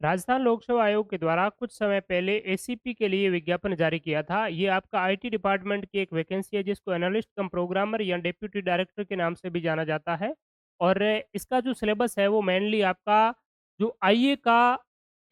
राजस्थान लोक सेवा आयोग के द्वारा कुछ समय पहले एसीपी के लिए विज्ञापन जारी किया था। ये आपका आईटी डिपार्टमेंट की एक वैकेंसी है जिसको एनालिस्ट कम प्रोग्रामर या डिप्यूटी डायरेक्टर के नाम से भी जाना जाता है। और इसका जो सिलेबस है वो मेनली आपका जो आईए का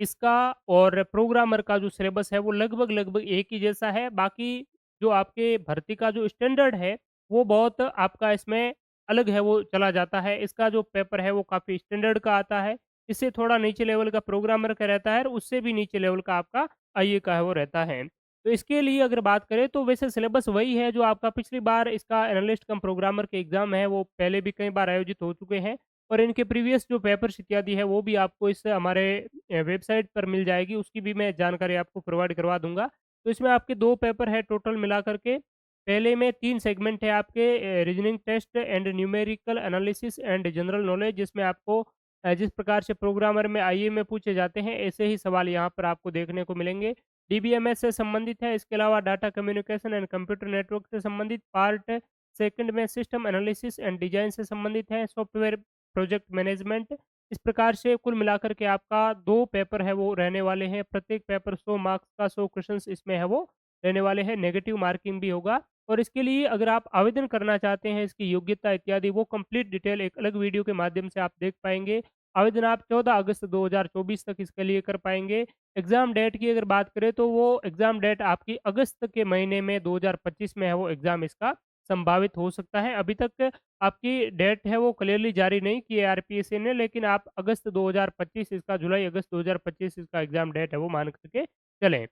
इसका और प्रोग्रामर का जो सिलेबस है वो लगभग-लगभग एक ही जैसा है। बाकी जो आपके भर्ती का जो स्टैंडर्ड है वो बहुत आपका इसमें अलग है, वो चला जाता है। इसका जो पेपर है वो काफ़ी स्टैंडर्ड का आता है। इससे थोड़ा नीचे लेवल का प्रोग्रामर का रहता है और उससे भी नीचे लेवल का आपका आईए का है वो रहता है। तो इसके लिए अगर बात करें तो वैसे सिलेबस वही है जो आपका पिछली बार इसका एनालिस्ट कम प्रोग्रामर के एग्ज़ाम है वो पहले भी कई बार आयोजित हो चुके हैं। और इनके प्रीवियस जो पेपर्स इत्यादि है वो भी आपको इस हमारे वेबसाइट पर मिल जाएगी, उसकी भी मैं जानकारी आपको प्रोवाइड करवा दूँगा। तो इसमें आपके 2 पेपर है टोटल मिला कर के। पहले में 3 सेगमेंट है आपके reasoning test and numerical analysis and general knowledge, जिसमें आपको जिस प्रकार से प्रोग्रामर में आईए में पूछे जाते हैं, ऐसे ही सवाल यहाँ पर आपको देखने को मिलेंगे। डीबीएमएस से संबंधित है, इसके अलावा data communication and computer network से संबंधित पार्ट सेकंड में सिस्टम एनालिसिस एंड डिज़ाइन से संबंधित है, सॉफ्टवेयर प्रोजेक्ट मैनेजमेंट। इस प्रकार से कुल मिलाकर के आपका 2 पेपर है वो रहने वाले हैं। प्रत्येक पेपर 100 मार्क्स का 100 क्वेश्चंस इसमें है वो रहने वाले हैं, नेगेटिव मार्किंग भी होगा। और इसके लिए अगर आप आवेदन करना चाहते हैं, इसकी योग्यता इत्यादि वो कंप्लीट डिटेल एक अलग वीडियो के माध्यम से आप देख पाएँगे। आवेदन आप 14 अगस्त 2024 तक इसके लिए कर पाएँगे। एग्ज़ाम डेट की अगर बात करें तो वो एग्ज़ाम डेट आपकी अगस्त के महीने में 2025 में है वो एग्ज़ाम इसका संभावित हो सकता है। अभी तक आपकी डेट है वो क्लियरली जारी नहीं की है आरपीएससी ने, लेकिन आप अगस्त 2025 इसका जुलाई-अगस्त 2025 इसका एग्ज़ाम डेट है वो मान कर के चलें।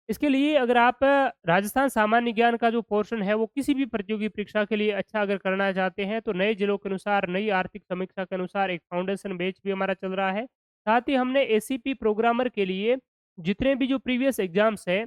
इसके लिए अगर आप राजस्थान सामान्य ज्ञान का जो पोर्शन है वो किसी भी प्रतियोगी परीक्षा के लिए अच्छा अगर करना चाहते हैं तो नए जिलों के अनुसार, नई आर्थिक समीक्षा के अनुसार एक फाउंडेशन बैच भी हमारा चल रहा है। साथ ही हमने एसीपी प्रोग्रामर के लिए जितने भी जो प्रीवियस एग्ज़ाम्स हैं,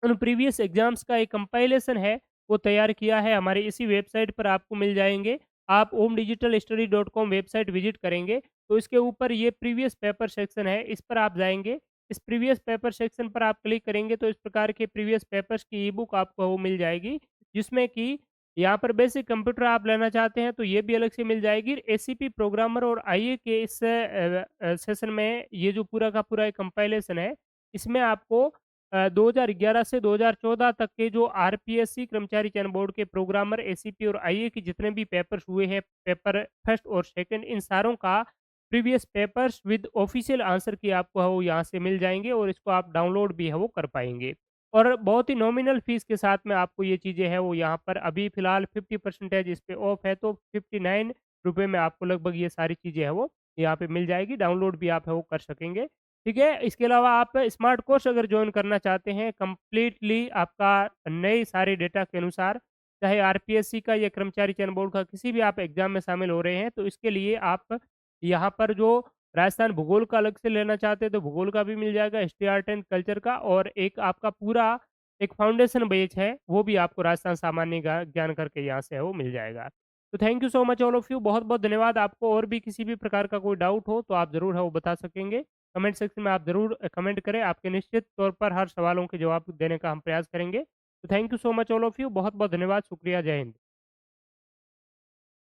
उन प्रीवियस एग्ज़ाम्स का एक कंपाइलेशन है, वो तैयार किया है, हमारी इसी वेबसाइट पर आपको मिल जाएँगे। आप omdigitalstudy.com वेबसाइट विज़िट करेंगे, तो इसके ऊपर ये प्रीवियस पेपर सेक्शन है, इस पर आप जाएँगे। इस प्रीवियस पेपर सेक्शन पर आप क्लिक करेंगे, तो इस प्रकार के प्रीवियस पेपर्स की ई-बुक आपको वो मिल जाएगी, जिसमें कि यहाँ पर बेसिक कंप्यूटर आप लेना चाहते हैं, तो ये भी अलग से मिल जाएगी। एसीपी प्रोग्रामर और आईए के इस सेशन में ये जो पूरा का पूरा एक कंपाइलेशन है, इसमें आपको 2011 से 2014 तक के जो आरपीएससी कर्मचारी चयन बोर्ड के प्रोग्रामर, एसीपी और आईए के जितने भी पेपर्स हुए हैं, पेपर फर्स्ट और सेकंड, इन सारों का previous papers with official answer की आपको है वो यहाँ से मिल जाएँगे और इसको आप डाउनलोड भी है वो कर पाएँगे। और बहुत ही नॉमिनल फीस के साथ में आपको ये चीज़ें हैं वो यहाँ पर अभी फ़िलहाल 50% इस पे ऑफ है, तो 59 रुपए में आपको लगभग ये सारी चीज़ें हैं वो यहाँ पे मिल जाएगी, डाउनलोड भी आप है वो कर सकेंगे। ठीक है? इसके अलावा आप स्मार्ट कोर्स अगर जॉइन करना चाहते हैं कंप्लीटली आपका नए सारे डेटा के अनुसार, चाहे आरपीएससी का या कर्मचारी चयन बोर्ड का किसी भी आप एग्ज़ाम में शामिल हो रहे हैं, तो इसके लिए आप यहाँ पर जो राजस्थान भूगोल का अलग से लेना चाहते हैं, तो भूगोल का भी मिल जाएगा, हिस्ट्री, आर्ट एंड कल्चर का, और एक आपका पूरा एक फाउंडेशन बैच है, वो भी आपको राजस्थान सामान्य ज्ञान करके यहाँ से है वो मिल जाएगा। तो thank you so much all of you, बहुत-बहुत धन्यवाद। आपको और भी किसी भी प्रकार का कोई डाउट हो, तो आप ज़रूर है वो बता सकेंगे। कमेंट सेक्शन में आप ज़रूर कमेंट करें, आपके निश्चित तौर पर हर सवालों के जवाब देने का हम प्रयास करेंगे। तो thank you so much all of you, बहुत-बहुत धन्यवाद, शुक्रिया, जय हिंद।